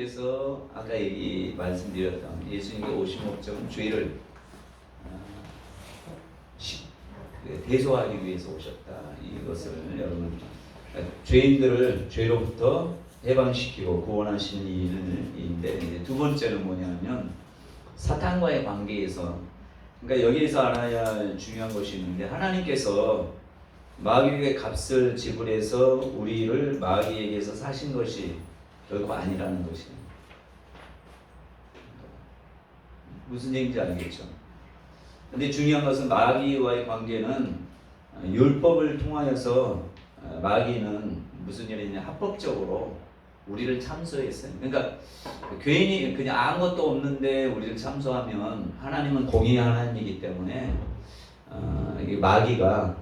예수님께서 아까 말씀드렸던 예수님의 오신 목적은 죄를 대소하기 위해서 오셨다. 이것을 여러분 죄인들을 죄로부터 해방시키고 구원하시는 일인데, 이제 두 번째는 뭐냐면 사탄과의 관계에서, 그러니까 여기에서 알아야 할 중요한 것이 있는데, 하나님께서 마귀에게 값을 지불해서 우리를 마귀에게서 사신 것이 결코 아니라는 것입니다. 무슨 얘기인지 알겠죠? 근데 중요한 것은 마귀와의 관계는 율법을 통하여서 마귀는 무슨 일이냐, 합법적으로 우리를 참소했어요. 그러니까 괜히 그냥 아무것도 없는데 우리를 참소하면, 하나님은 공의의 하나님이기 때문에 마귀가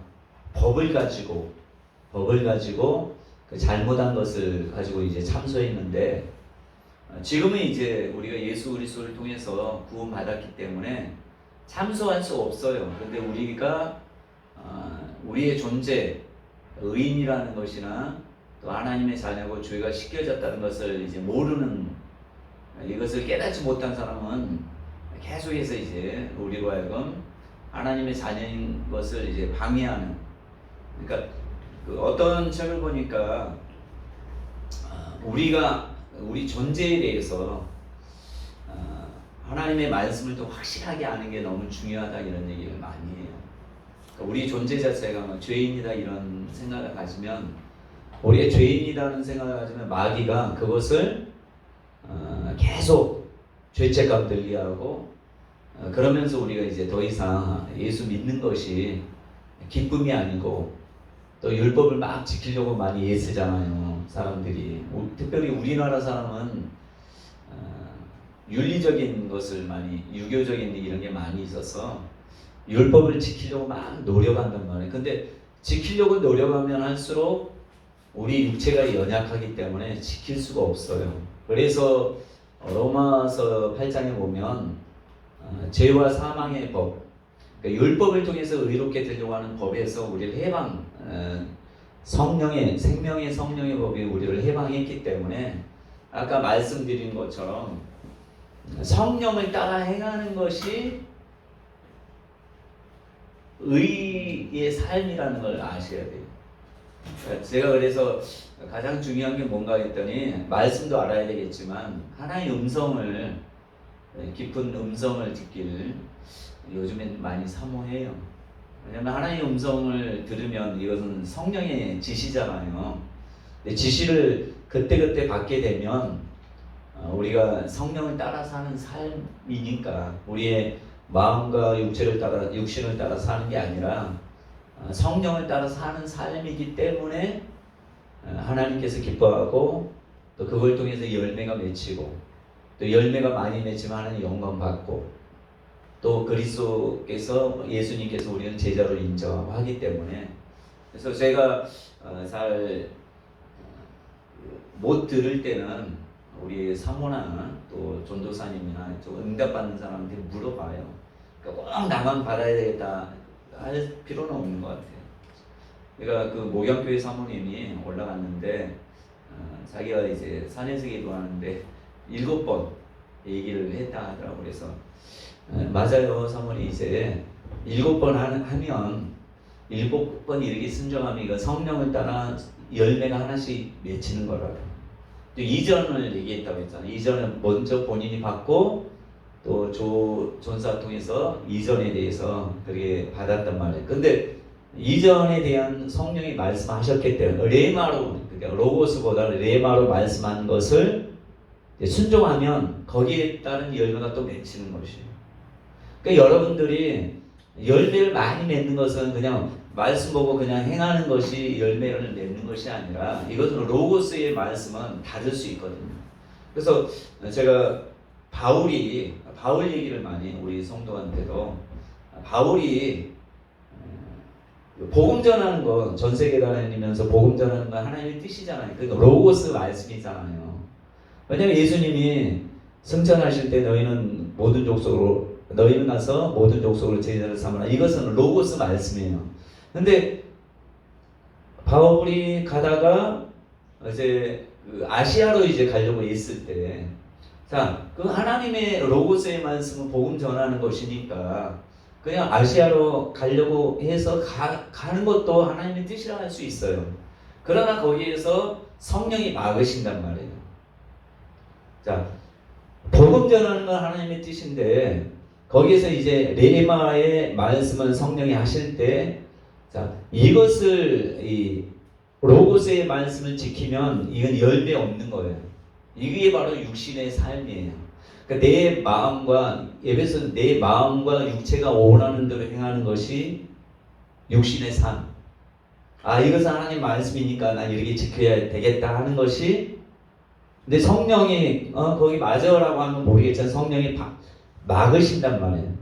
법을 가지고 그 잘못한 것을 가지고 이제 참소했는데, 지금은 이제 우리가 예수 그리스도를 통해서 구원받았기 때문에 참소할 수 없어요. 그런데 우리가 우리의 존재, 의인이라는 것이나 또 하나님의 자녀고 죄가 씻겨졌다는 것을 이제 모르는, 이것을 깨닫지 못한 사람은 계속해서 이제 우리로 하여금 하나님의 자녀인 것을 이제 방해하는, 그러니까 그 어떤 책을 보니까 우리 존재에 대해서 하나님의 말씀을 또 확실하게 아는 게 너무 중요하다, 이런 얘기를 많이 해요. 그러니까 우리 존재 자체가 죄인이다 이런 생각을 가지면, 우리의 죄인이라는 생각을 가지면 마귀가 그것을 계속 죄책감 들게 하고, 그러면서 우리가 이제 더 이상 예수 믿는 것이 기쁨이 아니고, 또 율법을 막 지키려고 많이 애쓰잖아요, 사람들이. 특별히 우리나라 사람은 윤리적인 것을 많이, 유교적인 이런 게 많이 있어서 율법을 지키려고 막 노력한단 말이에요. 근데 지키려고 노력하면 할수록 우리 육체가 연약하기 때문에 지킬 수가 없어요. 그래서 로마서 8장에 보면 죄와 사망의 법, 그러니까 율법을 통해서 의롭게 되려고 하는 법에서 우리를 해방, 생명의 성령의 법이 우리를 해방했기 때문에, 아까 말씀드린 것처럼 성령을 따라 행하는 것이 의의 삶이라는 걸 아셔야 돼요. 제가 그래서 가장 중요한 게 뭔가 했더니, 말씀도 알아야 되겠지만 하나의 음성을, 깊은 음성을 듣기를 요즘엔 많이 사모해요. 왜냐하면 하나님의 음성을 들으면 이것은 성령의 지시잖아요. 지시를 그때그때 받게 되면 우리가 성령을 따라 사는 삶이니까, 우리의 마음과 육신을 따라 사는 게 아니라 성령을 따라 사는 삶이기 때문에 하나님께서 기뻐하고, 또 그걸 통해서 열매가 맺히고, 또 열매가 많이 맺히면 하나님 영광 받고, 또 그리스도께서, 예수님께서 우리는 제자로 인정하고 하기 때문에, 그래서 제가 잘 못 들을 때는 우리 사모나 또 전도사님이나 좀 응답받는 사람한테 물어봐요. 그러니까 꼭 나만 받아야 되겠다 할 필요는 없는 것 같아요. 그러니까 그 목양교회 사모님이 올라갔는데 자기가 이제 산에서 기도하는데 7번 얘기를 했다 하더라고요. 그래서 맞아요, 사모님. 이제 7번 하면 7번 이렇게 순종하면 이거 성령을 따라 열매가 하나씩 맺히는 거라고. 또 이전을 얘기했다고 했잖아요. 이전은 먼저 본인이 받고, 또 전사 통해서 이전에 대해서 그렇게 받았단 말이에요. 근데 이전에 대한 성령이 말씀하셨기 때문에 레마로, 그러니까 로고스보다 레마로 말씀한 것을 순종하면 거기에 따른 열매가 또 맺히는 것이에요. 그러니까 여러분들이 열매를 많이 맺는 것은 그냥 말씀 보고 그냥 행하는 것이 열매를 맺는 것이 아니라, 이것은 로고스의 말씀은 받을 수 있거든요. 그래서 제가 바울 얘기를 많이 해요. 우리 성도한테도 바울이 복음 전하는 거, 전 세계 다니면서 복음 전하는 건 하나님의 뜻이잖아요. 그 로고스 말씀이잖아요. 왜냐하면 예수님이 승천하실 때 너희는 가서 모든 족속으로 제자를 삼으라, 이것은 로고스 말씀이에요. 근데 바울이 가다가 이제 그 아시아로 이제 가려고 했을 때, 자, 그 하나님의 로고스의 말씀은 복음 전하는 것이니까 그냥 아시아로 가려고 해서 가는 것도 하나님의 뜻이라 할 수 있어요. 그러나 거기에서 성령이 막으신단 말이에요. 자, 복음 전하는 건 하나님의 뜻인데 거기에서 이제 레마의 말씀은 성령이 하실 때, 자, 이것을 이 로고스의 말씀을 지키면 이건 열매 없는 거예요. 이게 바로 육신의 삶이에요. 그러니까 내 마음과 에베소 내 마음과 육체가 원하는 대로 행하는 것이 육신의 삶. 아, 이것은 하나님 말씀이니까 난 이렇게 지켜야 되겠다 하는 것이. 근데 성령이 거기 맞아라고 하면 모르겠지만 성령이 막으신단 말이에요.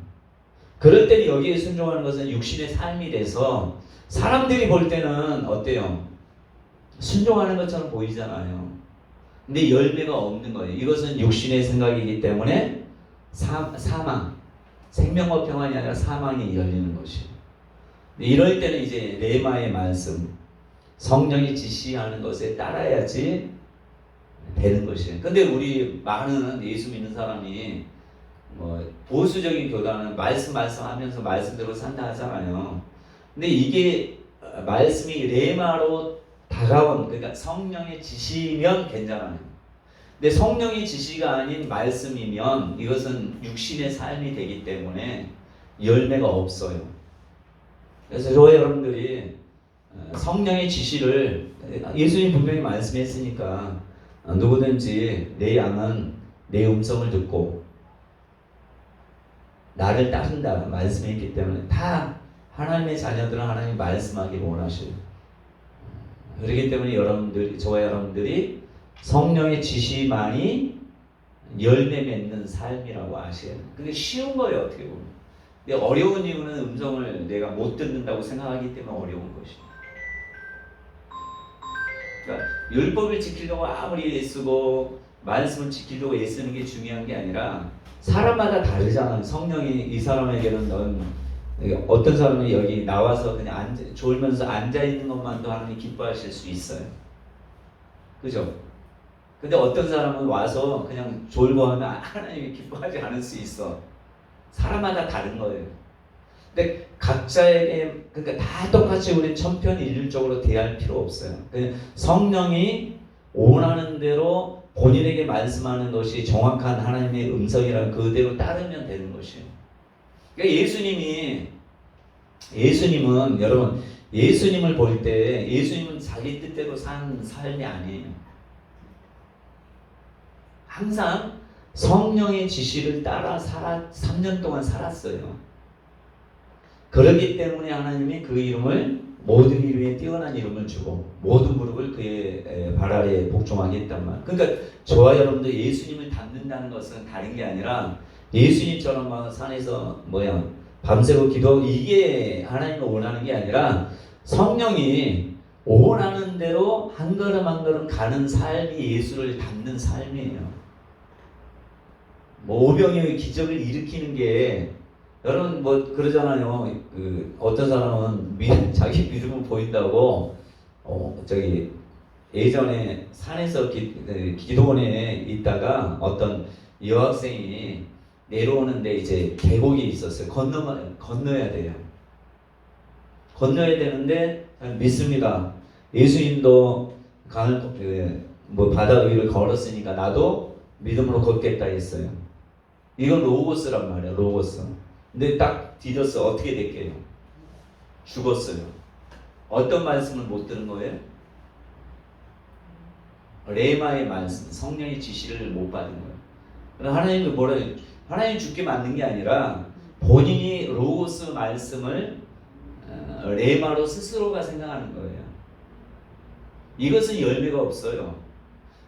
그럴 때는 여기에 순종하는 것은 육신의 삶이 돼서 사람들이 볼 때는 어때요? 순종하는 것처럼 보이잖아요. 근데 열매가 없는 거예요. 이것은 육신의 생각이기 때문에 사망, 생명과 평안이 아니라 사망이 열리는 것이에요. 이럴 때는 이제 레마의 말씀, 성령이 지시하는 것에 따라야지 되는 것이에요. 근데 우리 많은 예수 믿는 사람이 뭐 보수적인 교단은 말씀하면서 말씀대로 산다 하잖아요. 근데 이게 말씀이 레마로 다가온, 그러니까 성령의 지시면 괜찮아요. 근데 성령의 지시가 아닌 말씀이면 이것은 육신의 삶이 되기 때문에 열매가 없어요. 그래서 저와 여러분들이 성령의 지시를, 예수님 분명히 말씀했으니까 누구든지 내 양은 내 음성을 듣고 나를 따른다 말씀했기 때문에 다 하나님의 자녀들은 하나님 말씀하기 원하셔요. 그렇기 때문에 여러분들, 저와 여러분들이 성령의 지시만이 열매 맺는 삶이라고 아셔야 돼요. 근데 쉬운 거예요, 어떻게 보면. 근데 어려운 이유는 음성을 내가 못 듣는다고 생각하기 때문에 어려운 것이에요. 그러니까 율법을 지키려고 아무리 애쓰고 말씀을 지키려고 애쓰는 게 중요한 게 아니라 사람마다 다르잖아요. 성령이 이 사람에게는 어떤 사람이 여기 나와서 그냥 졸면서 앉아있는 것만도 하나님 기뻐하실 수 있어요. 그죠? 근데 어떤 사람은 와서 그냥 졸고 하면 하나님이 기뻐하지 않을 수 있어. 사람마다 다른 거예요. 근데 각자에게, 그러니까 다 똑같이 우리 천편일률적으로 대할 필요 없어요. 그냥 성령이 원하는 대로 본인에게 말씀하는 것이 정확한 하나님의 음성이라 그대로 따르면 되는 것이에요. 그러니까 예수님은 여러분, 예수님을 볼 때 예수님은 자기 뜻대로 산 삶이 아니에요. 항상 성령의 지시를 따라 3년 동안 살았어요. 그렇기 때문에 하나님이 그 이름을 모든 이름에 뛰어난 이름을 주고 모든 무릎을 그의 발 아래에 복종하게 했단 말. 그러니까 저와 여러분들 예수님을 닮는다는 것은 다른 게 아니라 예수님처럼 막 산에서 밤새고 기도하고 이게 하나님이 원하는 게 아니라 성령이 원하는 대로 한 걸음 한 걸음 가는 삶이 예수를 닮는 삶이에요. 뭐 오병이어의 기적을 일으키는 게, 여러분 뭐 그러잖아요. 어떤 사람은 자기 믿음을 보인다고 예전에 산에서 기도원에 있다가 어떤 여학생이 내려오는데 이제 계곡이 있었어요. 건너야 돼요. 건너야 되는데 믿습니다. 예수님도 바다 위를 걸었으니까 나도 믿음으로 걷겠다 했어요. 이건 로고스란 말이야, 로고스. 근데 딱 뒤졌어. 어떻게 됐게요? 죽었어요. 어떤 말씀을 못 들은 거예요? 레마의 말씀, 성령의 지시를 못 받은 거예요. 그럼 하나님이 하나님 죽게 만든 게 아니라 본인이 로고스 말씀을 레마로 스스로가 생각하는 거예요. 이것은 열매가 없어요.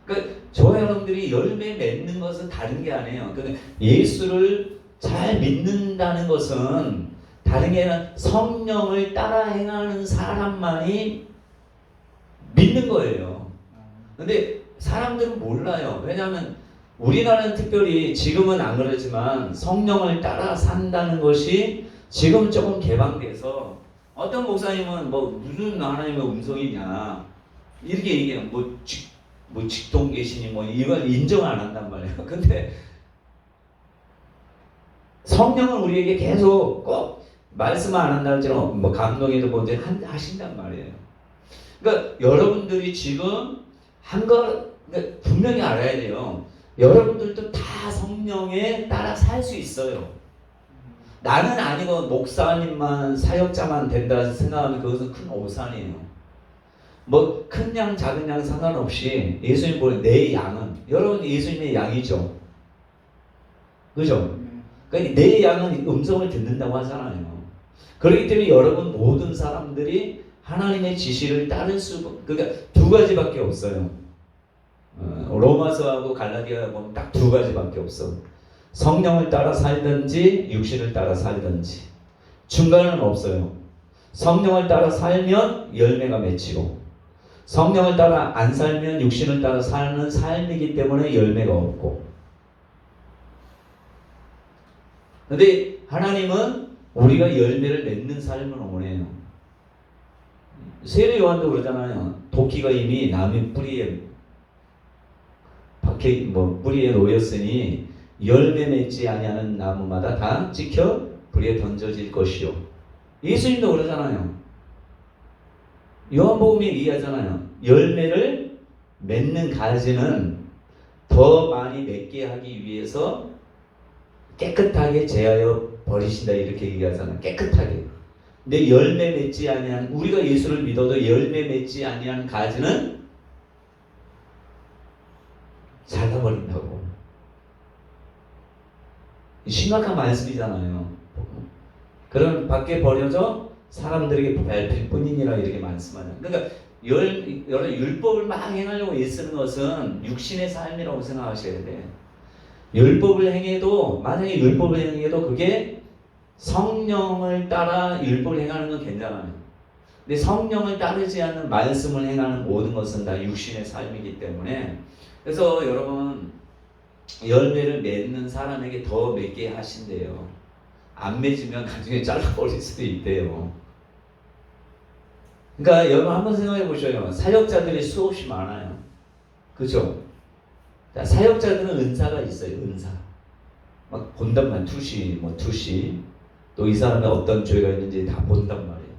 그러니까 저와 여러분들이 열매 맺는 것은 다른 게 아니에요. 그러니까 예수를 잘 믿는다는 것은 다른 게 아니라 성령을 따라 행하는 사람만이 믿는 거예요. 근데 사람들은 몰라요. 왜냐하면 우리나라는 특별히 지금은 안 그러지만 성령을 따라 산다는 것이 지금 조금 개방돼서 어떤 목사님은 무슨 하나님의 음성이냐 이렇게 얘기해요. 뭐 직통 계시니 뭐 이걸 인정 안 한단 말이에요. 근데 성령은 우리에게 계속 꼭 말씀 안 한다 할지라도 뭐 감동에도 뭔지 하신단 말이에요. 그러니까 여러분들이 지금 한 거 분명히 알아야 돼요. 여러분들도 다 성령에 따라 살 수 있어요. 나는 아니고 목사님만 사역자만 된다 생각하면 그것은 큰 오산이에요. 뭐 큰 양 작은 양 상관없이 예수님 보는 내 양은 여러분 예수님의 양이죠. 그죠? 그러니까 내 양은 음성을 듣는다고 하잖아요. 그렇기 때문에 여러분 모든 사람들이 하나님의 지시를 따를 수 그러니까 두 가지밖에 없어요. 로마서하고 갈라디아 보면 딱 두 가지밖에 없어. 성령을 따라 살든지 육신을 따라 살든지 중간은 없어요. 성령을 따라 살면 열매가 맺히고 성령을 따라 안 살면 육신을 따라 사는 삶이기 때문에 열매가 없고. 근데 하나님은 우리가 열매를 맺는 삶을 원해요. 세례 요한도 그러잖아요. 도끼가 이미 남의 뿌리에 뿌리에 놓였으니 열매 맺지 아니하는 나무마다 다 찍혀 불에 던져질 것이요. 예수님도 그러잖아요. 요한복음에 얘기하잖아요. 열매를 맺는 가지는 더 많이 맺게 하기 위해서 깨끗하게 제하여 버리신다 이렇게 얘기하잖아요. 깨끗하게. 근데 열매 맺지 아니한 우리가 예수를 믿어도 열매 맺지 아니한 가지는 잘라버린다고. 심각한 말씀이잖아요. 그럼 밖에 버려져 사람들에게 밟힐 뿐이니라 이렇게 말씀하잖아요. 그러니까 여러 율법을 막 행하려고 애쓰는 것은 육신의 삶이라고 생각하셔야 돼. 율법을 행해도 만약에 율법을 행해도 그게 성령을 따라 율법을 행하는 건 괜찮아요. 근데 성령을 따르지 않는 말씀을 행하는 모든 것은 다 육신의 삶이기 때문에 그래서 여러분 열매를 맺는 사람에게 더 맺게 하신대요. 안 맺으면 나중에 잘라버릴 수도 있대요. 그러니까 여러분 한번 생각해 보셔요. 사역자들이 수없이 많아요. 그죠? 사역자들은 은사가 있어요. 은사. 막 본단 말이에요. 투시. 또 이 사람이 어떤 죄가 있는지 다 본단 말이에요.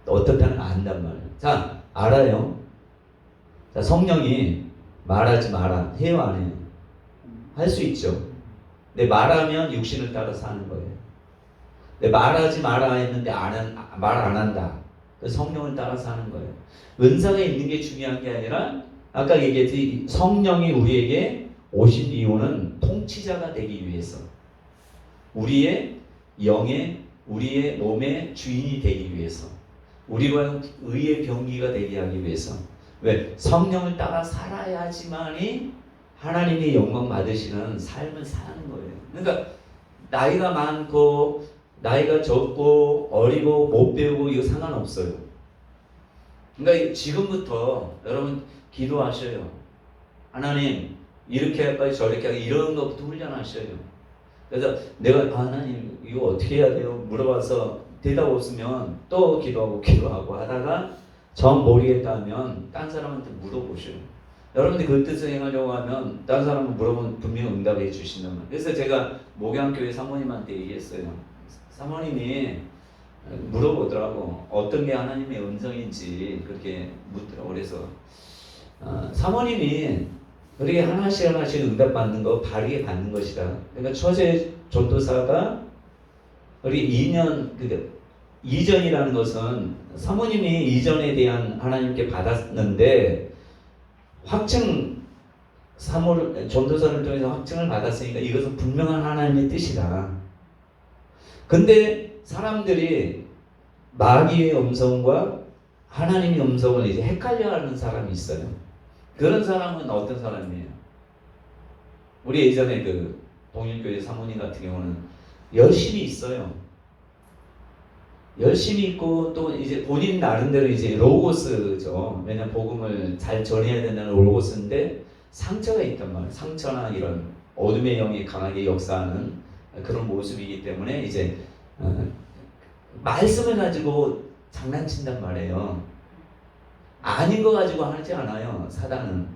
어떻다는 안단 말이에요. 자, 알아요. 자, 성령이 말하지 마라. 해요, 안 해요? 할 수 있죠. 근데 말하면 육신을 따라 사는 거예요. 근데 말하지 마라 했는데 말 안 한다. 성령을 따라 사는 거예요. 은사가 있는 게 중요한 게 아니라 아까 얘기했듯이 성령이 우리에게 오신 이유는 통치자가 되기 위해서 우리의 영의 우리의 몸의 주인이 되기 위해서 우리와 의의 병기가 되게 하기 위해서 왜? 성령을 따라 살아야지만이 하나님의 영광 받으시는 삶을 사는 거예요. 그러니까 나이가 많고 나이가 적고 어리고 못 배우고 이거 상관없어요. 그러니까 지금부터 여러분 기도하셔요. 하나님 이렇게 할까요? 저렇게 할까요? 이런 것부터 훈련하셔요. 그래서 내가 하나님 이거 어떻게 해야 돼요? 물어봐서 대답 없으면 또 기도하고 하다가 정 모르겠다 하면 딴 사람한테 물어보셔요. 여러분들이 그 뜻을 행하려고 하면 딴 사람은 물어보면 분명히 응답해 주신단 말이에요. 그래서 제가 목양교회 사모님한테 얘기했어요. 사모님이 물어보더라고. 어떤 게 하나님의 음성인지 그렇게 묻더라고. 그래서 사모님이 그렇게 하나씩 응답받는 거 바르게 받는 것이다. 그러니까 처제 전도사가 우리 2년 이전이라는 것은 사모님이 이전에 대한 하나님께 받았는데 전도사를 통해서 확증을 받았으니까 이것은 분명한 하나님의 뜻이다. 근데 사람들이 마귀의 음성과 하나님의 음성을 이제 헷갈려하는 사람이 있어요. 그런 사람은 어떤 사람이에요? 우리 예전에 동일교회 사모님 같은 경우는 열심히 있어요. 열심히 있고 또 이제 본인 나름대로 이제 로고스죠. 왜냐면 복음을 잘 전해야 된다는 로고스인데 상처가 있단 말이에요. 상처나 이런 어둠의 영이 강하게 역사하는 그런 모습이기 때문에 이제 말씀을 가지고 장난친단 말이에요. 아닌 거 가지고 하지 않아요. 사단은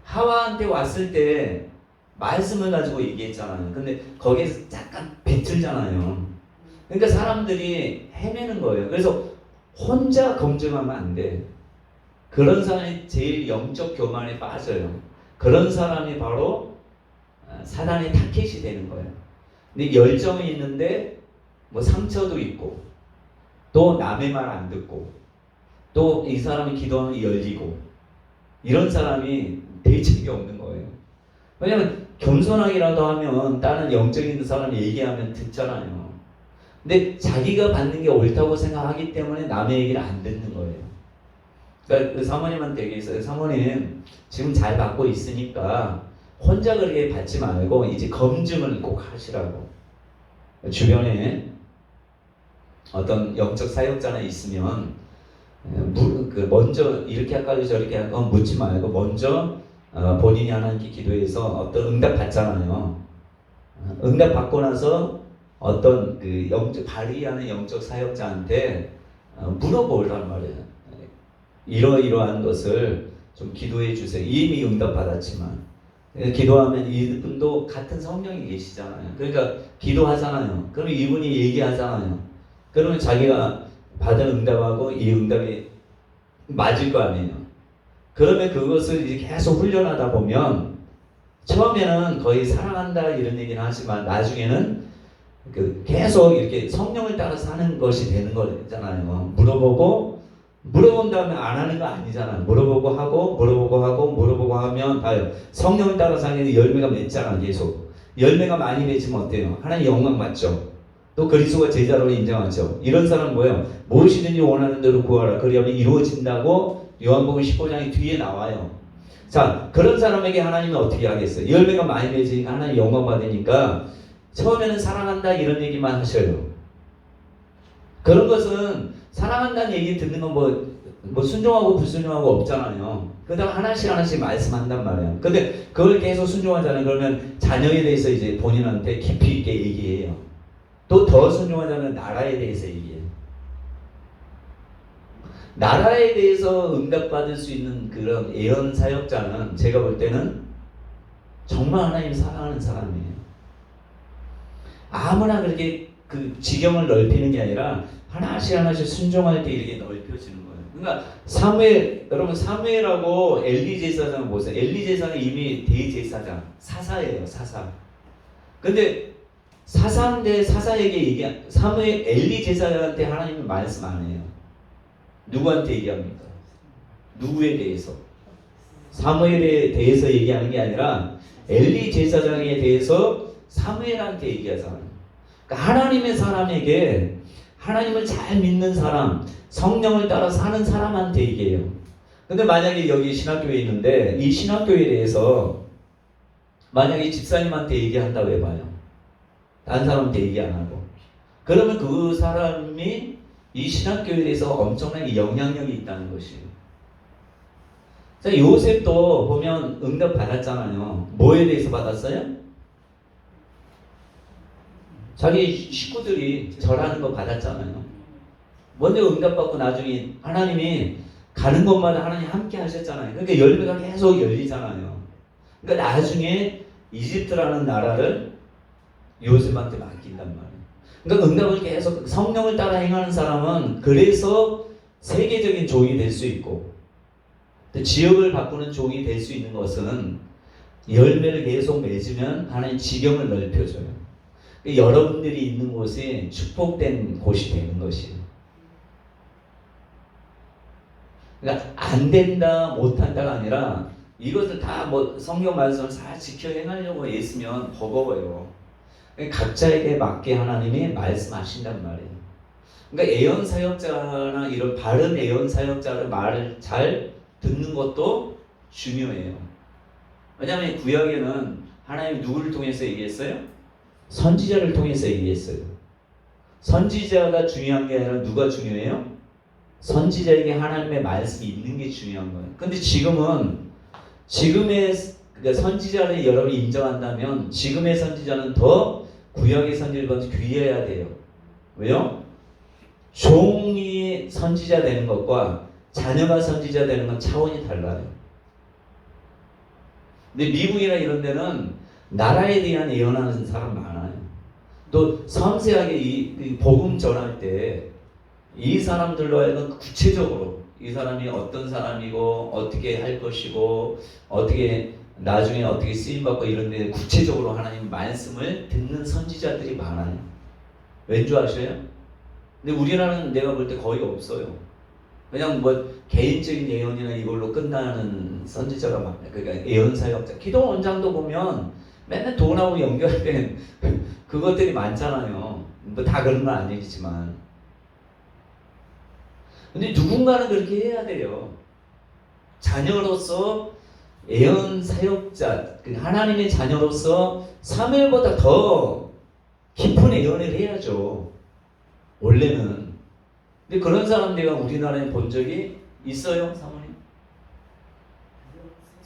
하와한테 왔을 때 말씀을 가지고 얘기했잖아요. 근데 거기에서 약간 비틀잖아요. 그러니까 사람들이 헤매는 거예요. 그래서 혼자 검증하면 안 돼. 그런 사람이 제일 영적 교만에 빠져요. 그런 사람이 바로 사단의 타켓이 되는 거예요. 근데 열정이 있는데 뭐 상처도 있고 또 남의 말 안 듣고 또 이 사람이 기도하면 열리고 이런 사람이 대책이 없는 거예요. 왜냐면 겸손하기라도 하면 다른 영적인 사람이 얘기하면 듣잖아요. 근데 자기가 받는 게 옳다고 생각하기 때문에 남의 얘기를 안 듣는 거예요. 그러니까 그 사모님한테 얘기했어요. 사모님 지금 잘 받고 있으니까 혼자 그렇게 받지 말고 이제 검증을 꼭 하시라고. 주변에 어떤 영적 사역자나 있으면 먼저 이렇게 할까요 저렇게 할까 묻지 말고 먼저 본인이 하나님께 기도해서 어떤 응답 받잖아요. 응답 받고 나서 어떤 그 영적 발휘하는 영적 사역자한테 물어보란 말이에요. 이러이러한 것을 좀 기도해 주세요. 이미 응답 받았지만 기도하면 이분도 같은 성령이 계시잖아요. 그러니까 기도하잖아요. 그러면 이분이 얘기하잖아요. 그러면 자기가 받은 응답하고 이 응답이 맞을 거 아니에요. 그러면 그것을 이제 계속 훈련하다 보면 처음에는 거의 사랑한다 이런 얘기는 하지만 나중에는 계속 이렇게 성령을 따라서 하는 것이 되는 거잖아요. 물어본 다음에 안 하는 거 아니잖아. 물어보고 하고 하면 봐요. 성령을 따라서 하는 게 열매가 맺잖아. 계속 열매가 많이 맺으면 어때요? 하나님 영광 받죠. 또 그리스도가 제자로 인정하죠. 이런 사람은 뭐예요? 무엇이든지 원하는 대로 구하라. 그리하면 이루어진다고 요한복음 15장이 뒤에 나와요. 자, 그런 사람에게 하나님은 어떻게 하겠어요? 열매가 많이 맺으니까 하나님 영광 받으니까 처음에는 사랑한다 이런 얘기만 하셔요. 그런 것은 사랑한다는 얘기 듣는 건 뭐 순종하고 불순종하고 없잖아요. 그다음 하나씩 말씀한단 말이에요. 근데 그걸 계속 순종하잖아요. 그러면 자녀에 대해서 이제 본인한테 깊이 있게 얘기해요. 또 더 순종하자면 나라에 대해서 얘기해요. 나라에 대해서 응답받을 수 있는 그런 예언 사역자는 제가 볼 때는 정말 하나님 사랑하는 사람이에요. 아무나 그렇게 그 지경을 넓히는 게 아니라 하나씩 순종할 때 이렇게 넓혀지는 거예요. 그러니까 여러분 사무엘하고 엘리 제사장을 보세요. 엘리 제사장은 이미 대제사장, 사사예요, 사사. 근데 사사인데 사사에게 엘리 제사장한테 하나님이 말씀 안 해요. 누구한테 얘기합니까? 누구에 대해서? 사무엘에 대해서 얘기하는 게 아니라 엘리 제사장에 대해서 사무엘한테 얘기하잖아요. 그러니까 하나님의 사람에게 하나님을 잘 믿는 사람, 성령을 따라 사는 사람한테 얘기해요. 근데 만약에 여기 신학교에 있는데 이 신학교에 대해서 만약에 집사님한테 얘기한다고 해봐요. 다른 사람한테 얘기 안 하고. 그러면 그 사람이 이 신학교에 대해서 엄청나게 영향력이 있다는 것이에요. 자, 요셉도 보면 응답 받았잖아요. 뭐에 대해서 받았어요? 자기 식구들이 절하는 거 받았잖아요. 먼저 응답받고 나중에 하나님이 가는 곳마다 하나님 함께 하셨잖아요. 그러니까 열매가 계속 열리잖아요. 그러니까 나중에 이집트라는 나라를 요셉한테 맡긴단 말이에요. 그러니까 응답을 계속 성령을 따라 행하는 사람은 그래서 세계적인 종이 될 수 있고 지역을 바꾸는 종이 될 수 있는 것은 열매를 계속 맺으면 하나님 지경을 넓혀줘요. 여러분들이 있는 곳이 축복된 곳이 되는 것이에요. 그러니까 안 된다, 못한다가 아니라 이것을 다 뭐 성경 말씀을 잘 지켜 행하려고 애쓰면 버거워요. 각자에게 맞게 하나님이 말씀하신단 말이에요. 그러니까 예언 사역자나 이런 바른 예언 사역자의 말을 잘 듣는 것도 중요해요. 왜냐하면 구약에는 하나님이 누구를 통해서 얘기했어요? 선지자를 통해서 얘기했어요. 선지자가 중요한 게 아니라 누가 중요해요? 선지자에게 하나님의 말씀이 있는 게 중요한 거예요. 근데 지금의 선지자를 여러분이 인정한다면 지금의 선지자는 더 구약의 선지자보다 귀해야 돼요. 왜요? 종이 선지자 되는 것과 자녀가 선지자 되는 건 차원이 달라요. 근데 미국이나 이런 데는 나라에 대한 예언하는 사람 많아요. 또 섬세하게 이 복음 전할 때 이 사람들로 하여금 구체적으로 이 사람이 어떤 사람이고 어떻게 할 것이고 어떻게 나중에 어떻게 쓰임받고 이런 데 구체적으로 하나님 말씀을 듣는 선지자들이 많아요. 왠 줄 아셔요? 근데 우리나라는 내가 볼 때 거의 없어요. 그냥 뭐 개인적인 예언이나 이걸로 끝나는 선지자가 많아요. 그러니까 예언 사역자. 기도 원장도 보면 맨날 돈하고 연결된 그것들이 많잖아요. 뭐 다 그런 건 아니지만. 근데 누군가는 그렇게 해야 돼요. 자녀로서 예언 사역자, 하나님의 자녀로서 사무엘보다 더 깊은 예언을 해야죠. 원래는. 근데 그런 사람 내가 우리나라에 본 적이 있어요, 사모님?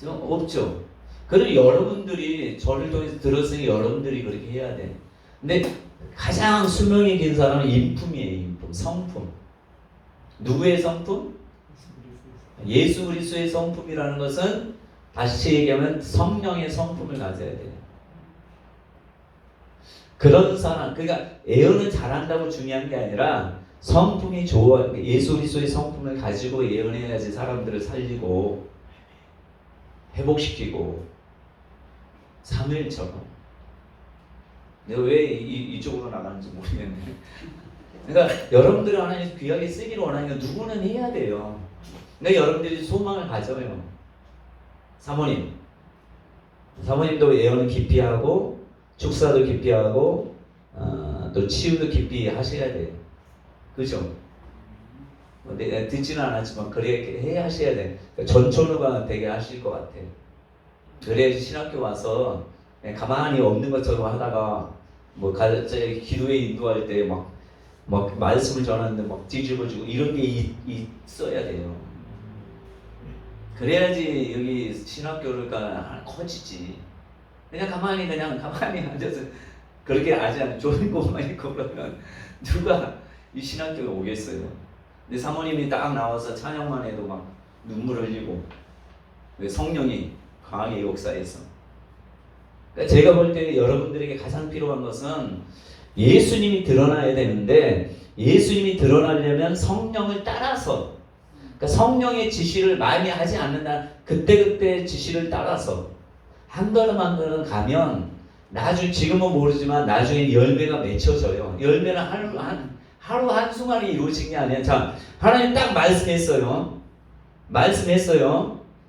없죠. 그럼 여러분들이 저를 통해서 들었으니 여러분들이 그렇게 해야 돼. 근데 가장 수명이 긴 사람은 인품이에요, 인품, 성품. 누구의 성품? 예수 그리스도의 성품이라는 것은 다시 얘기하면 성령의 성품을 가져야 돼요. 그런 사람, 그러니까 예언을 잘한다고 중요한 게 아니라 성품이 좋아, 예수 그리스도의 성품을 가지고 예언해야지 사람들을 살리고 회복시키고 사무엘처럼. 내가 왜 이쪽으로 나가는지 모르겠네. 그러니까 여러분들을 하나님 귀하게 쓰기를 원하니까 누구는 해야 돼요. 그러니까 여러분들이 소망을 가져요. 사모님도 예언을 깊이 하고 축사도 깊이 하고 또 치유도 깊이 하셔야 돼요. 그죠? 내가 듣지는 않았지만 그렇게 해야 하셔야 돼. 그러니까 전천후가 되게 하실 것 같아요. 그래야지 신학교 와서 가만히 없는 것처럼 하다가 뭐 갑자기 기도에 인도할 때 막 말씀을 전하는데 막 뒤집어지고 이런 게 있어야 돼요. 그래야지 여기 신학교가 커지지. 그냥 가만히 앉아서 그렇게 하지 않으면 좋은 것만 있고 그러면 누가 이 신학교에 오겠어요. 근데 사모님이 딱 나와서 찬양만 해도 막 눈물 흘리고 왜 성령이 강하게 역사해서. 그러니까 제가 볼 때 여러분들에게 가장 필요한 것은 예수님이 드러나야 되는데 예수님이 드러나려면 성령을 따라서, 그러니까 성령의 지시를 많이 하지 않는다. 그때그때 지시를 따라서 한 걸음 한 걸음 가면 나중에, 지금은 모르지만 나중에 열매가 맺혀져요. 열매는 하루 한순간에 이루어진 게 아니야. 자, 하나님 딱 말씀했어요.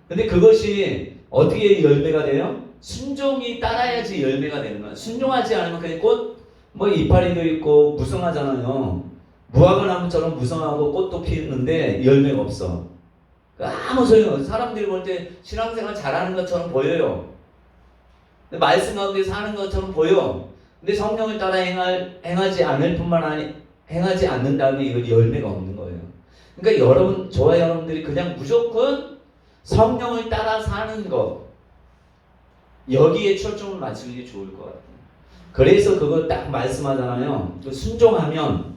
근데 그것이 어떻게 열매가 돼요? 순종이 따라야지 열매가 되는 거야. 순종하지 않으면 그냥 꽃 뭐 이파리도 있고 무성하잖아요. 무화과 나무처럼 무성하고 꽃도 피우는데 열매가 없어. 아무 소용없어. 사람들이 볼 때 신앙생활 잘하는 것처럼 보여요. 말씀 가운데 사는 것처럼 보여. 근데 성령을 따라 행하지 않을 뿐만 아니라 행하지 않는다면 이건 열매가 없는 거예요. 그러니까 여러분, 저와 여러분들이 그냥 무조건 성령을 따라 사는 것, 여기에 초점을 맞추는 게 좋을 것 같아요. 그래서 그거 딱 말씀하잖아요. 순종하면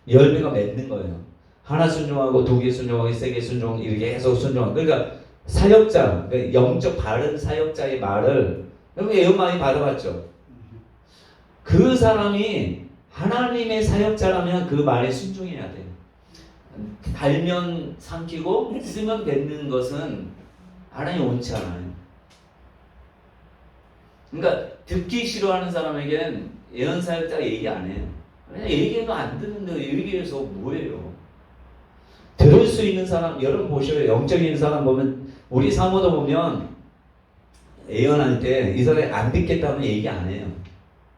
열매가 맺는 거예요. 하나 순종하고 두 개 순종하고 세 개 순종 이렇게 계속 순종하고. 그러니까 사역자, 그러니까 영적 바른 사역자의 말을 여러분 예언 많이 받아봤죠? 그 사람이 하나님의 사역자라면 그 말에 순종해야 돼요. 달면 삼키고 쓰면 뱉는 것은 하나님 원치 않아요. 그러니까 듣기 싫어하는 사람에게는 예언 사역자가 얘기 안 해요. 그냥 얘기해도 안 듣는데 얘기해서 뭐예요? 들을 수 있는 사람, 여러분 보셔요. 영적인 사람 보면, 우리 사모도 보면 예언할 때 이 사람이 안 듣겠다면 얘기 안 해요.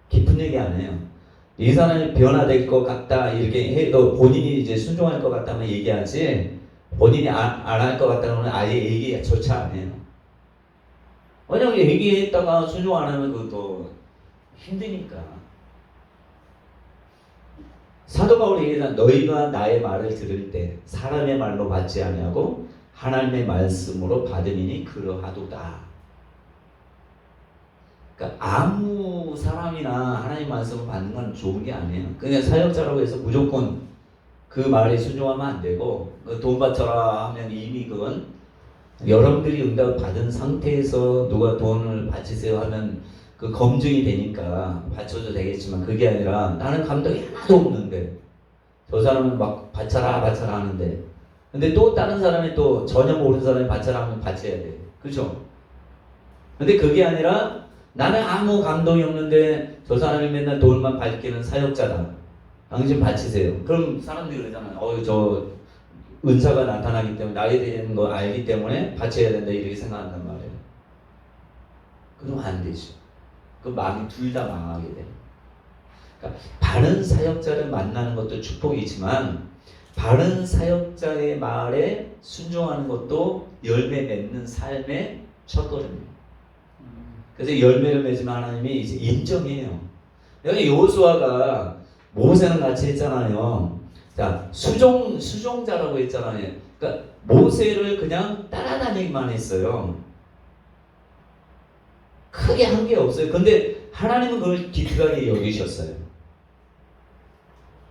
깊은 얘기 안 해요. 이 사람이 변화될 것 같다 이렇게 해도 본인이 이제 순종할 것 같다면 얘기하지, 본인이 안 할 것 같다면 아예 얘기조차 안 해요. 왜냐면 얘기했다가 순종 안 하면 그것도 힘드니까. 사도 바울이 얘기한, 너희가 나의 말을 들을 때 사람의 말로 받지 아니하고 하나님의 말씀으로 받으니 그러하도다. 그러니까 아무 사람이나 하나님 말씀을 받는 건 좋은 게 아니에요. 그냥 사역자라고 해서 무조건 그 말에 순종하면 안 되고 돈 바쳐라 하면 이미 그건 여러분들이 응답을 받은 상태에서 누가 돈을 바치세요 하면 그 검증이 되니까 바쳐도 되겠지만 그게 아니라 나는 감동이 하나도 없는데 저 사람은 막 바쳐라 바쳐라 하는데 근데 또 다른 사람이 또 전혀 모르는 사람이 바쳐라 하면 바쳐야 돼. 그죠? 근데 그게 아니라 나는 아무 감동이 없는데 저 사람이 맨날 돈만 밝히는 사역자다. 당신 바치세요. 그럼 사람들이 그러잖아요. 저 은사가 나타나기 때문에 나에 대한 거 알기 때문에 바쳐야 된다 이렇게 생각한단 말이에요. 그러면 안 되죠. 그 마음이 둘 다 망하게 돼요. 그러니까 바른 사역자를 만나는 것도 축복이지만 바른 사역자의 말에 순종하는 것도 열매 맺는 삶의 첫걸음이에요. 그래서 열매를 맺으면 하나님이 이제 인정해요. 여기 여호수아가 모세랑 같이 했잖아요. 자, 수종자라고 했잖아요. 그러니까 모세를 그냥 따라다니기만 했어요. 크게 한 게 없어요. 근데 하나님은 그걸 기특하게 여기셨어요.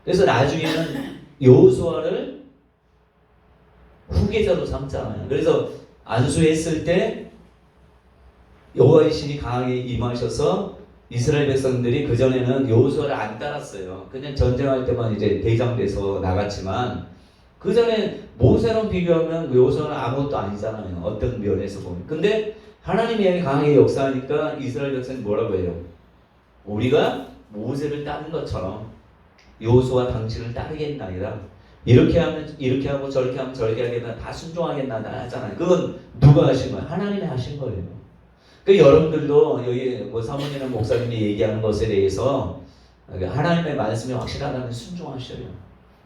그래서 나중에는 여호수아를 후계자로 삼잖아요. 그래서 안수했을 때 여호와의 신이 강하게 임하셔서 이스라엘 백성들이 그전에는 여호수아를 안 따랐어요. 그냥 전쟁할 때만 이제 대장 돼서 나갔지만 그전에 모세랑 비교하면 여호수아는 아무것도 아니잖아요. 어떤 면에서 보면. 근데 하나님이 강하게 역사하니까 이스라엘 백성이 뭐라고 해요? 우리가 모세를 따른 것처럼 여호수아 당신을 따르겠나이다. 이렇게 하면 이렇게 하고 저렇게 하면 저렇게 하겠나 다 순종하겠나 하잖아요. 그건 누가 하신 거예요? 하나님이 하신 거예요. 그 여러분들도 여기 뭐 사모님이나 목사님이 얘기하는 것에 대해서 하나님의 말씀이 확실하다면 순종하셔요.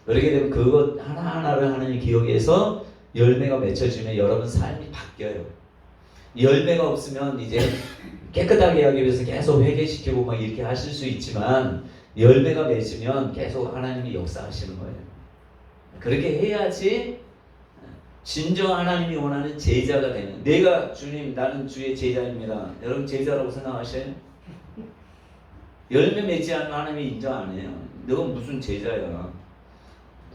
그렇게 되면 그것 하나하나를 하나님 기억해서 열매가 맺혀지면 여러분 삶이 바뀌어요. 열매가 없으면 이제 깨끗하게 하기 위해서 계속 회개시키고 막 이렇게 하실 수 있지만 열매가 맺으면 계속 하나님이 역사하시는 거예요. 그렇게 해야지 진정 하나님이 원하는 제자가 되는. 내가 주님 나는 주의 제자입니다. 여러분 제자라고 생각하셔요? 열매 맺지 않으면 하나님이 인정 안 해요. 너가 무슨 제자야.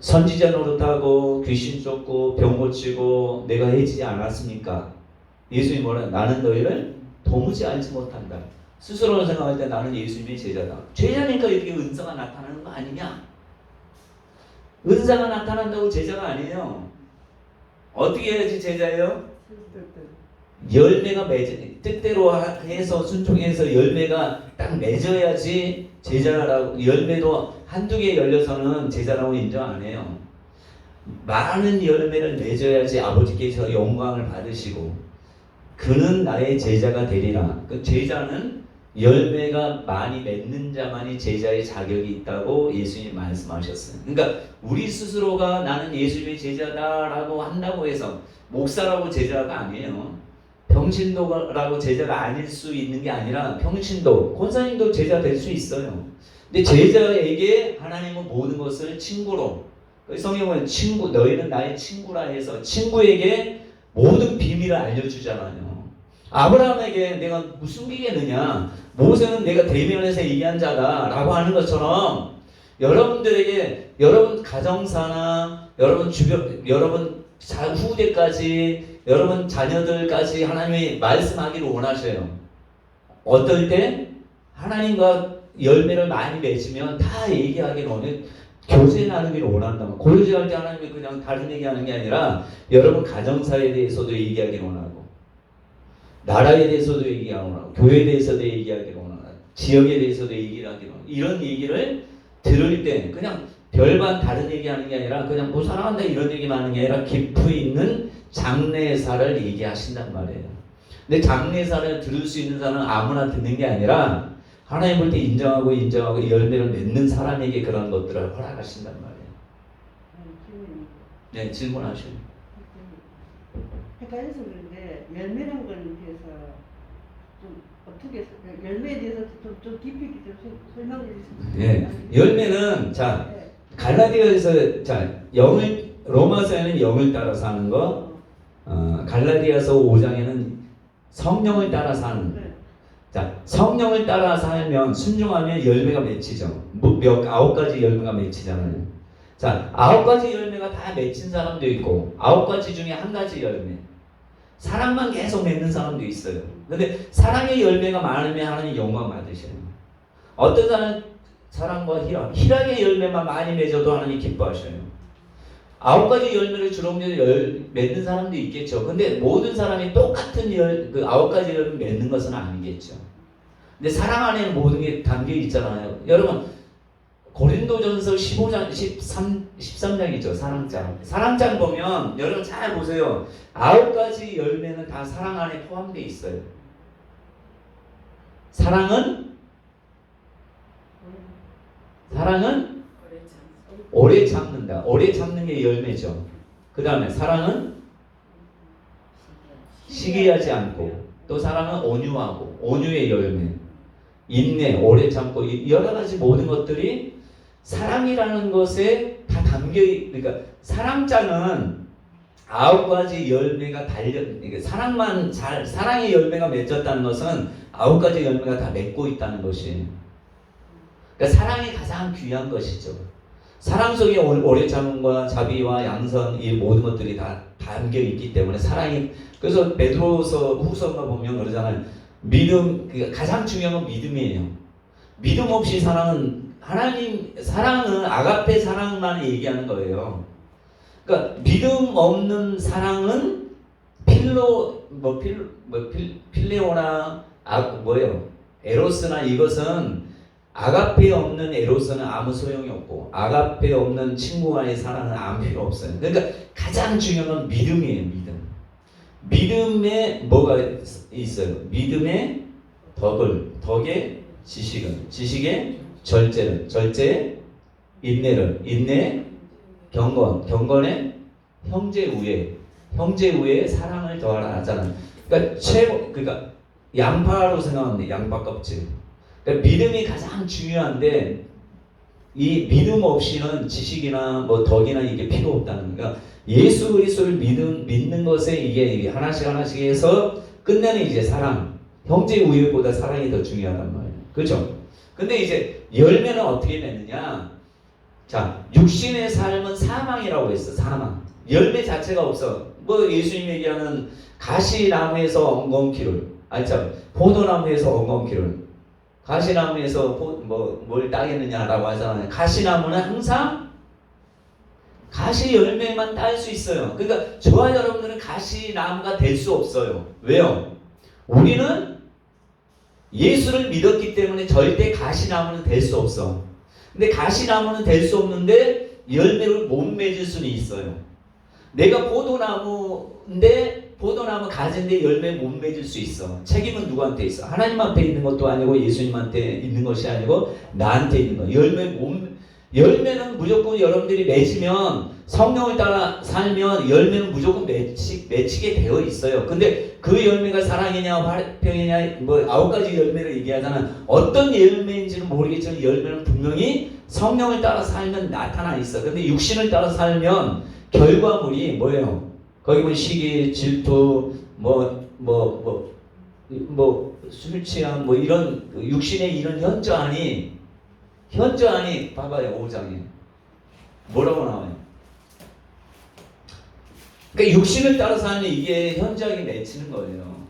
선지자 노릇하고 귀신 쫓고 병 고치고 내가 해지지 않았습니까? 예수님이 뭐라 나는 너희를 도무지 알지 못한다. 스스로 생각할 때 나는 예수님의 제자다. 제자니까 이렇게 은사가 나타나는 거 아니냐? 은사가 나타난다고 제자가 아니에요. 어떻게 해야지 제자예요? 열매가 뜻대로 해서 순종해서 열매가 딱 맺어야지 제자라고. 열매도 한두 개 열려서는 제자라고 인정 안 해요. 많은 열매를 맺어야지 아버지께서 영광을 받으시고 그는 나의 제자가 되리라. 그 제자는 열매가 많이 맺는 자만이 제자의 자격이 있다고 예수님이 말씀하셨어요. 그러니까 우리 스스로가 나는 예수님의 제자다라고 한다고 해서 목사라고 제자가 아니에요. 평신도라고 제자가 아닐 수 있는 게 아니라 평신도, 권사님도 제자 될 수 있어요. 근데 제자에게 하나님은 모든 것을 친구로, 성경은 친구, 너희는 나의 친구라 해서 친구에게 모든 비밀을 알려주잖아요. 아브라함에게 내가 무슨 숨기겠느냐? 모세는 내가 대면해서 얘기한 자다라고 하는 것처럼 여러분들에게 여러분 가정사나 여러분 주변 여러분 후대까지 여러분 자녀들까지 하나님이 말씀하기를 원하셔요. 어떨 때 하나님과 열매를 많이 맺으면 다 얘기하기를 원해요. 교제 나누기를 원한다면 고요제할 때 하나님이 그냥 다른 얘기하는 게 아니라 여러분 가정사에 대해서도 얘기하기를 원하고 나라에 대해서도 얘기하기를 원하고 교회에 대해서도 얘기하기를 원하고 지역에 대해서도 얘기를 하기를 원하고 이런 얘기를 들을 때 그냥 별반 다른 얘기하는 게 아니라 그냥 뭐 사랑한다 이런 얘기만 하는 게 아니라 깊이 있는 장래사를 얘기하신단 말이에요. 근데 장래사를 들을 수 있는 사람은 아무나 듣는 게 아니라 하나님 볼 때 인정하고 열매를 맺는 사람에게 그런 것들을 허락하신단 말이에요. 네, 질문하시오. 헷갈려서 그런데 열매란 걸 위해서 좀 어떻게 열매에 대해서 좀 깊이 있게 좀 설명해 주시면. 네, 열매는 자 갈라디아에서 자 영을 로마서에는 영을 따라 사는 거, 갈라디아서 5장에는 성령을 따라 사는 거. 자, 성령을 따라 살면 순종하면 열매가 맺히죠. 몇 9가지 열매가 맺히잖아요. 자, 9가지 열매가 다 맺힌 사람도 있고 9가지 중에 한 가지 열매. 사랑만 계속 맺는 사람도 있어요. 근데 사랑의 열매가 많으면 하나님 영광 받으셔요. 어떤 사람은 사랑과 희락의 열매만 많이 맺어도 하나님 기뻐하셔요. 9가지 열매를 주렁주렁 맺는 사람도 있겠죠. 근데 모든 사람이 똑같은 그 9가지 열매 맺는 것은 아니겠죠. 근데 사랑 안에는 모든 게 담겨 있잖아요. 여러분 고린도전서 15장 13장이죠. 사랑장. 사랑장 보면 여러분 잘 보세요. 9가지 열매는 다 사랑 안에 포함되어 있어요. 사랑은 오래 참는다. 오래 참는 게 열매죠. 그 다음에 사랑은 시기하지 않고, 또 사랑은 온유하고, 온유의 열매, 인내, 오래 참고, 여러 가지 모든 것들이 사랑이라는 것에 다 담겨. 그러니까 사랑장은 9가지 열매가 그러니까 사랑의 열매가 맺었다는 것은 9가지 열매가 다 맺고 있다는 것이. 그러니까 사랑이 가장 귀한 것이죠. 사랑 속에 오래 참음과 자비와 양선, 이 모든 것들이 다 담겨 있기 때문에 사랑이. 그래서 베드로서 후서가 보면 그러잖아요. 믿음, 가장 중요한 건 믿음이에요. 믿음 없이 사랑은 사랑은 아가페 사랑만 얘기하는 거예요. 그러니까 믿음 없는 사랑은 필레오나 에로스나 이것은 아가페 없는 에로스는 아무 소용이 없고 아가페 없는 친구와의 사랑은 아무 필요 없어요. 그러니까 가장 중요한 건 믿음이에요. 믿음. 믿음에 뭐가 있어요? 믿음의 덕의 지식의 절제에 인내에 경건에 형제 우애에 사랑을 더하라 하잖아요. 그러니까 양파로 생각하면 양파 껍질. 그러니까 믿음이 가장 중요한데 이 믿음 없이는 지식이나 덕이나 이게 필요 없다는 거예요. 예수 그리스도를 믿는 것에 이게 하나씩 해서 끝내는 이제 사랑, 형제 우애보다 사랑이 더 중요하단 말이에요. 그렇죠? 근데 이제 열매는 어떻게 맺느냐? 자, 육신의 삶은 사망이라고 했어. 사망. 열매 자체가 없어. 예수님 얘기하는 가시나무에서 엉겅퀴를, 포도나무에서 엉겅퀴를, 가시나무에서 뭘 따겠느냐라고 하잖아요. 가시나무는 항상 가시 열매만 딸 수 있어요. 그러니까 저와 여러분들은 가시나무가 될 수 없어요. 왜요? 우리는 예수를 믿었기 때문에 절대 가시나무는 될 수 없어. 근데 가시나무는 될 수 없는데 열매를 못 맺을 수는 있어요. 내가 포도나무인데 포도나무 가지인데 열매 못 맺을 수 있어. 책임은 누구한테 있어? 하나님 앞에 있는 것도 아니고 예수님한테 있는 것이 아니고 나한테 있는 거. 열매는 무조건 여러분들이 맺으면 성령을 따라 살면 열매는 무조건 맺히게 되어 있어요. 근데 그 열매가 사랑이냐 화평이냐 9가지 열매를 얘기하잖아. 어떤 열매인지는 모르겠지만 열매는 분명히 성령을 따라 살면 나타나 있어. 근데 육신을 따라 살면 결과물이 뭐예요? 거기 보면 시기, 질투, 술 취함, 이런 육신의 이런 현저하니 봐봐요. 5장에 뭐라고 나와요? 그러니까 육신을 따라 사는 이게 현저하게 맺히는 거예요.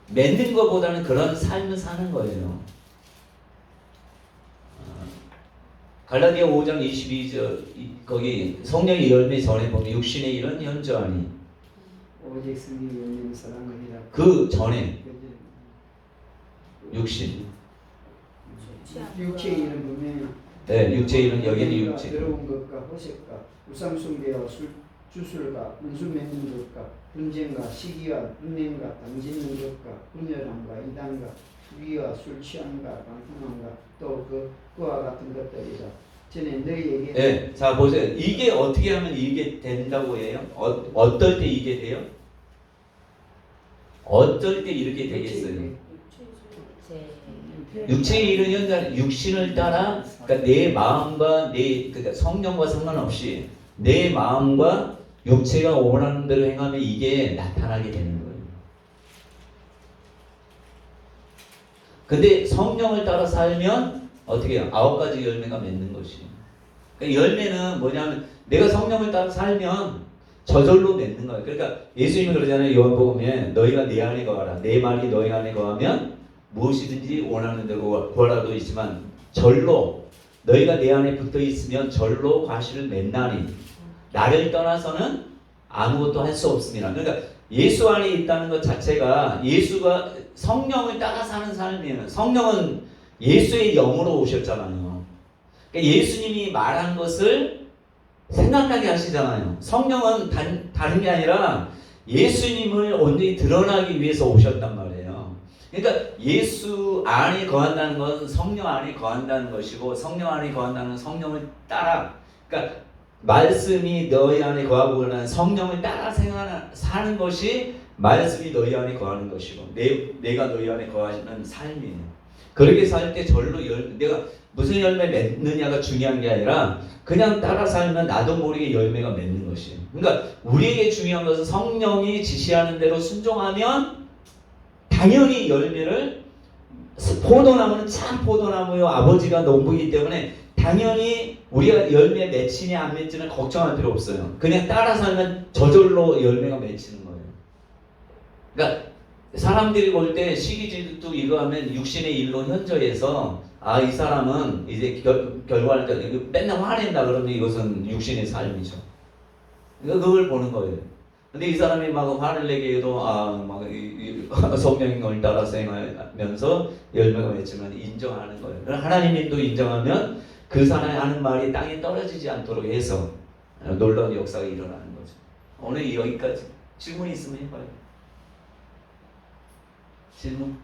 맺는 것보다는 그런 삶을 사는 거예요. 갈라디아 5장 22절 거기 성령의 열매 전에 보면 육신의 일은 현저하니 오직 승리 열매는 사랑이라. 그 전에 육신의 일은 보면 육체의 일은 여기는 육체. 더러운 것과 호색과 우상숭배와 주술과 문수 맺는 것과 분쟁과 시기와 분냄과 당짓는 것과 분열함과 이단과 위와 술 취함과 방탕함과 또 그와 같은 것들이다. 전에 너희에게. 네, 자 보세요. 이게 어떻게 하면 이게 된다고 해요? 어떨 때 이게 돼요? 어떨 때 이렇게 되겠어요? 육체의 일은 현재 육신을 따라, 그러니까 내 마음과 그러니까 성령과 상관없이 내 마음과 육체가 원하는 대로 행하면 이게 나타나게 되는 거예요. 근데 성령을 따라 살면 어떻게 해요? 9가지 열매가 맺는 것이. 그러니까 열매는 뭐냐면 내가 성령을 따라 살면 저절로 맺는 거예요. 그러니까 예수님이 그러잖아요. 요한복음에 너희가 내 안에 거하라. 내 말이 너희 안에 거하면 무엇이든지 원하는 대로 구하라도 있지만 절로 너희가 내 안에 붙어 있으면 절로 과실을 맺나니 나를 떠나서는 아무것도 할 수 없습니다. 그러니까 예수 안에 있다는 것 자체가 예수가 성령을 따라 사는 삶이에요. 성령은 예수의 영으로 오셨잖아요. 그러니까 예수님이 말한 것을 생각나게 하시잖아요. 성령은 다른 게 아니라 예수님을 온전히 드러나기 위해서 오셨단 말이에요. 그러니까 예수 안에 거한다는 것은 성령 안에 거한다는 것이고 성령 안에 거한다는 것은 성령을 따라 그러니까 말씀이 너희 안에 거하고는 성령을 따라 사는 것이 말씀이 너희 안에 거하는 것이고 내가 너희 안에 거하는 삶이에요. 그렇게 살 때 절로 내가 무슨 열매 맺느냐가 중요한 게 아니라 그냥 따라 살면 나도 모르게 열매가 맺는 것이에요. 그러니까 우리에게 중요한 것은 성령이 지시하는 대로 순종하면 당연히 열매를 포도나무는 참 포도나무요 아버지가 농부이기 때문에 당연히 우리가 열매 맺히냐 안 맺히는 걱정할 필요 없어요. 그냥 따라 살면 저절로 열매가 맺히는 거예요. 그러니까 사람들이 볼 때 시기질투 이거 하면 육신의 일로 현저해서 아 이 사람은 이제 결과를 때 맨날 화낸다 그러면 이것은 육신의 삶이죠. 그러니까 그걸 보는 거예요. 근데 이 사람이 막 화를 내게 해도 막 성령을 따라 행하면서 열매가 맺히면 인정하는 거예요. 하나님도 인정하면 그 사람이 하는 말이 땅에 떨어지지 않도록 해서 놀라운 역사가 일어나는 거죠. 오늘 여기까지 질문이 있으면 해봐요. 질문?